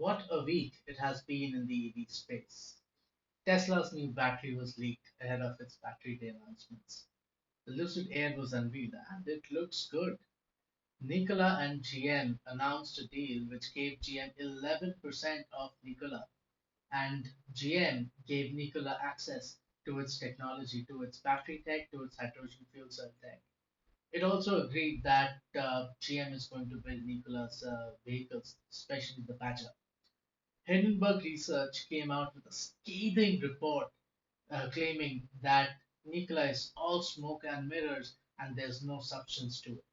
What a week it has been in the EV space. Tesla's new battery was leaked ahead of its battery day announcements. The Lucid Air was unveiled and it looks good. Nikola and GM announced a deal which gave GM 11% of Nikola, and GM gave Nikola access to its technology, to its battery tech, to its hydrogen fuel cell tech. It also agreed that GM is going to build Nikola's vehicles, especially the Badger. Hindenburg research came out with a scathing report claiming that Nikola is all smoke and mirrors and there's no substance to it.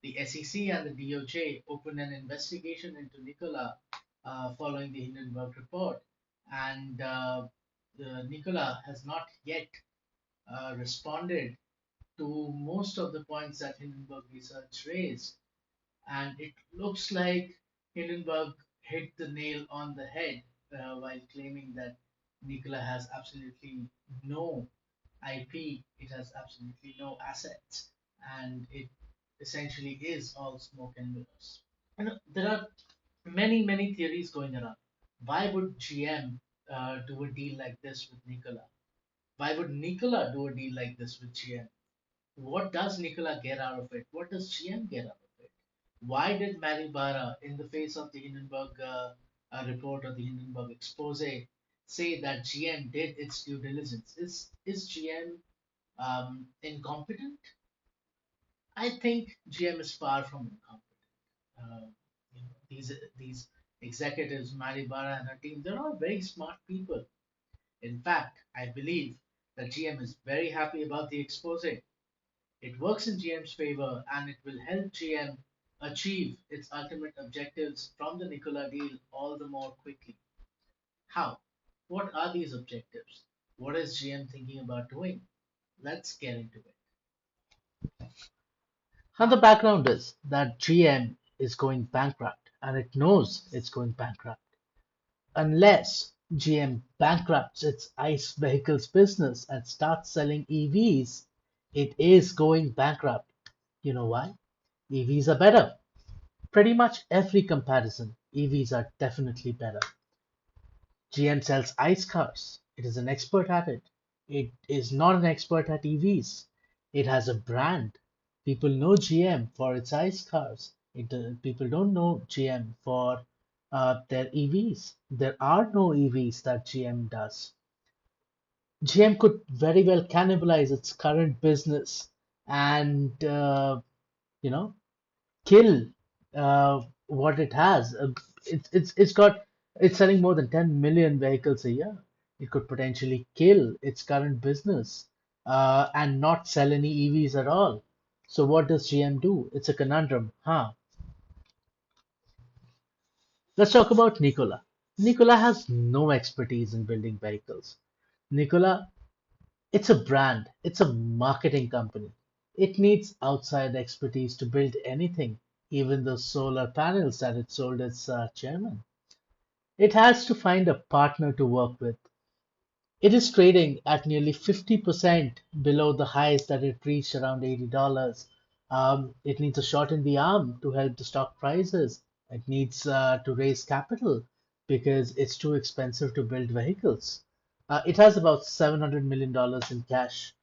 The SEC and the DOJ opened an investigation into Nikola following the Hindenburg report, and Nikola has not yet responded to most of the points that Hindenburg research raised. And it looks like Hindenburg hit the nail on the head while claiming that Nikola has absolutely no IP, it has absolutely no assets, and it essentially is all smoke and mirrors. And there are many theories going around. Why would GM do a deal like this with Nikola? Why would Nikola do a deal like this with GM? What does Nikola get out of it? What does GM get out of it? Why did Maribara, in the face of the Hindenburg report or the Hindenburg expose, say that GM did its due diligence? Is GM incompetent? I think GM is far from incompetent. Uh, these executives, Maribara and her team, they're all very smart people. In fact, I believe that GM is very happy about the expose. It works in GM's favor and it will help GM achieve its ultimate objectives from the Nikola deal all the more quickly. How? What are these objectives? What is GM thinking about doing? Let's get into it. And the background is that GM is going bankrupt and it knows it's going bankrupt. Unless GM bankrupts its ICE vehicles business and starts selling EVs, it is going bankrupt. You know why? EVs are better. Pretty much every comparison, EVs are definitely better. GM sells ICE cars. It is an expert at it. It is not an expert at EVs. It has a brand. People know GM for its ICE cars. People don't know GM for their EVs. There are no EVs that GM does. GM could very well cannibalize its current business and you know kill what it has. It's selling more than 10 million vehicles a year. It could potentially kill its current business and not sell any EVs at all. So what does GM do? It's a conundrum, huh? Let's talk about Nikola. Nikola has no expertise in building vehicles. Nikola, it's a brand, it's a marketing company. It needs outside expertise to build anything, even those solar panels that it sold its chairman. It has to find a partner to work with. It is trading at nearly 50% below the highs that it reached around $80. It needs a shot in the arm to help the stock prices. It needs to raise capital because it's too expensive to build vehicles. It has about $700 million in cash.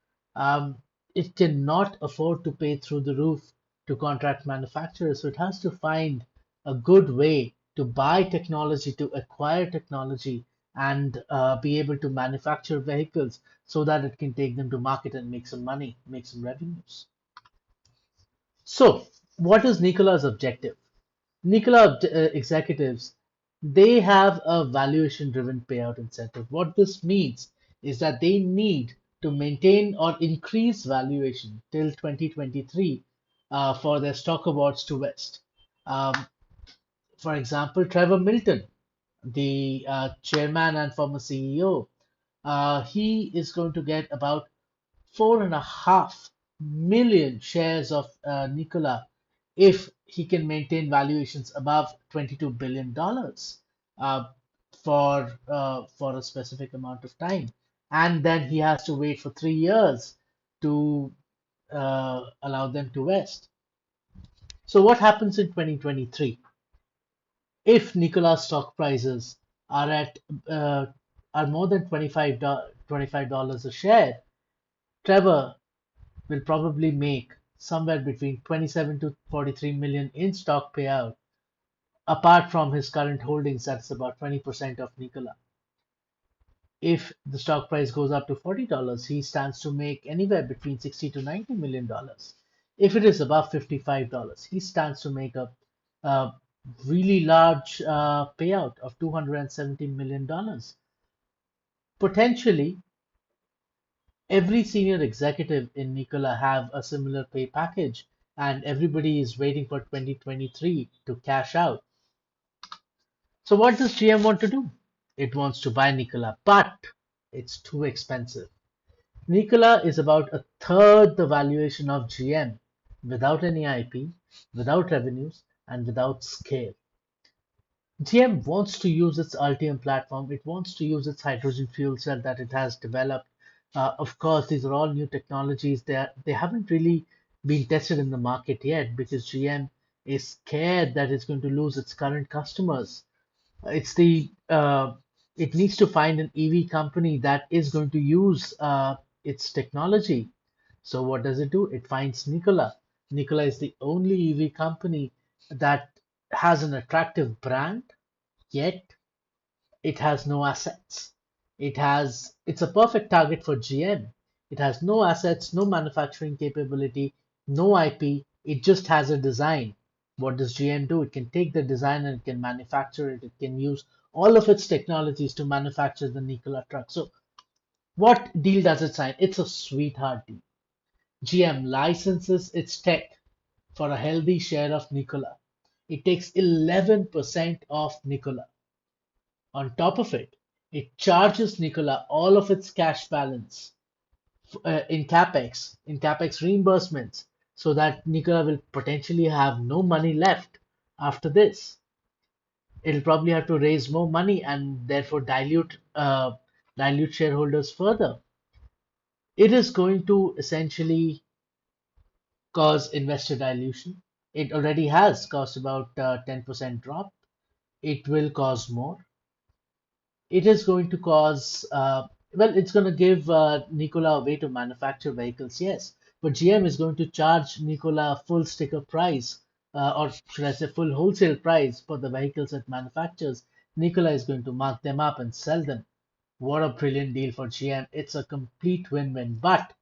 It cannot afford to pay through the roof to contract manufacturers, so it has to find a good way to buy technology, to acquire technology, and be able to manufacture vehicles so that it can take them to market and make some money, make some revenues. So, what is Nikola's objective? Nikola executives, they have a valuation driven payout incentive. What this means is that they need to maintain or increase valuation till 2023 for their stock awards to vest. Um, for example, Trevor Milton, the chairman and former CEO, he is going to get about 4.5 million shares of Nikola if he can maintain valuations above $22 billion for a specific amount of time. And then he has to wait for 3 years to allow them to vest. So what happens in 2023? If Nikola's stock prices are at uh, are more than $25 a share, Trevor will probably make somewhere between 27 to 43 million in stock payout, apart from his current holdings, that's about 20% of Nikola. If the stock price goes up to $40, he stands to make anywhere between 60 to 90 million dollars. If it is above $55, he stands to make a really large payout of $270 million dollars. Potentially, every senior executive in Nikola have a similar pay package, and everybody is waiting for 2023 to cash out. So what does GM want to do? It wants to buy Nikola, but it's too expensive. Nikola is about a third the valuation of GM without any IP, without revenues, and without scale. GM wants to use its Ultium platform. It wants to use its hydrogen fuel cell that it has developed. Of course, these are all new technologies. They haven't really been tested in the market yet because GM is scared that it's going to lose its current customers. It's the it needs to find an EV company that is going to use its technology. So what does it do? It finds Nikola. Nikola is the only EV company that has an attractive brand, yet it has no assets. It's a perfect target for GM. It has no assets, no manufacturing capability, no IP. It just has a design. What does GM do? It can take the design and it can manufacture it. It can use all of its technologies to manufacture the Nikola truck. So what deal does it sign? It's a sweetheart deal. GM licenses its tech for a healthy share of Nikola. It takes 11% of Nikola. On top of it, it charges Nikola all of its cash balance in capex reimbursements, so that Nikola will potentially have no money left after this. It'll probably have to raise more money and therefore dilute shareholders further. It is going to essentially cause investor dilution. It already has caused about 10% drop. It will cause more. It is going to cause, well, it's going to give Nikola a way to manufacture vehicles, yes, but GM is going to charge Nikola a full sticker price, or should I say full wholesale price for the vehicles it manufactures. Nikola is going to mark them up and sell them. What a brilliant deal for GM. It's a complete win-win. But,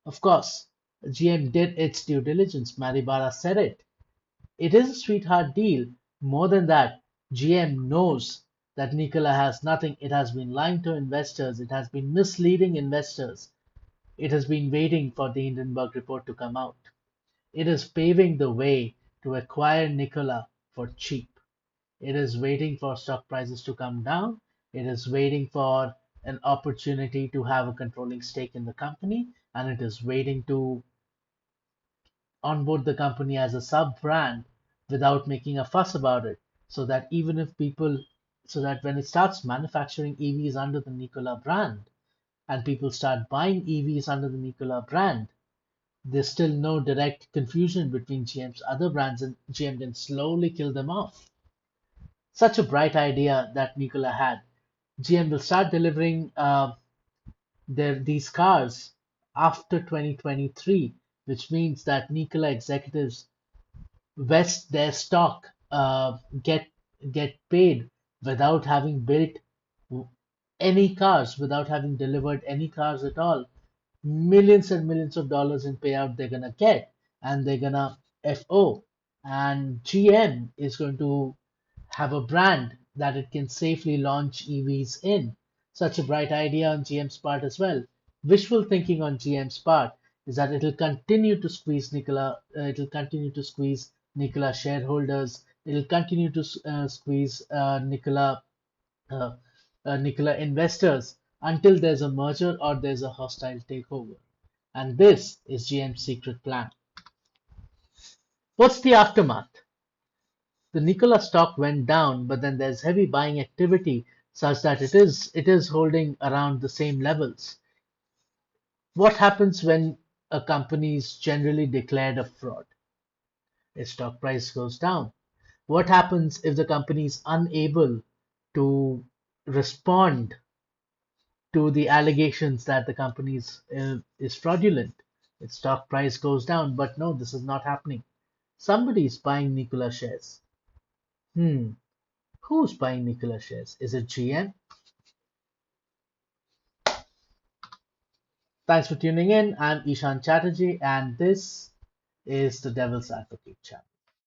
of course, GM did its due diligence. Maribara said it. It is a sweetheart deal. More than that, GM knows that Nikola has nothing. It has been lying to investors. It has been misleading investors. It has been waiting for the Hindenburg report to come out. It is paving the way to acquire Nikola for cheap. It is waiting for stock prices to come down. It is waiting for an opportunity to have a controlling stake in the company, and it is waiting to onboard the company as a sub brand without making a fuss about it, so that even if people so that when it starts manufacturing EVs under the Nikola brand and people start buying EVs under the Nikola brand, there's still no direct confusion between GM's other brands, and GM can slowly kill them off. Such a bright idea that Nikola had. GM will start delivering these cars after 2023, which means that Nikola executives vest their stock, get paid without having built any cars, without having delivered any cars at all. Millions and millions of dollars in payout they're gonna get, and they're gonna FO. And GM is going to have a brand that it can safely launch EVs in. Such a bright idea on GM's part as well. Wishful thinking on GM's part is that it'll continue to squeeze Nikola shareholders, it'll continue to squeeze uh, Nikola investors until there's a merger or there's a hostile takeover. And this is GM's secret plan. What's the aftermath? The Nikola stock went down, but then there's heavy buying activity such that it is holding around the same levels. What happens when a company is generally declared a fraud? Its stock price goes down. What happens if the company is unable to respond to the allegations that the company is fraudulent? Its stock price goes down, but no, this is not happening. Somebody is buying Nikola shares. Hmm, who's buying Nikola shares? Is it GM? Thanks for tuning in. I'm Ishan Chatterjee, and this is the Devil's Advocate channel.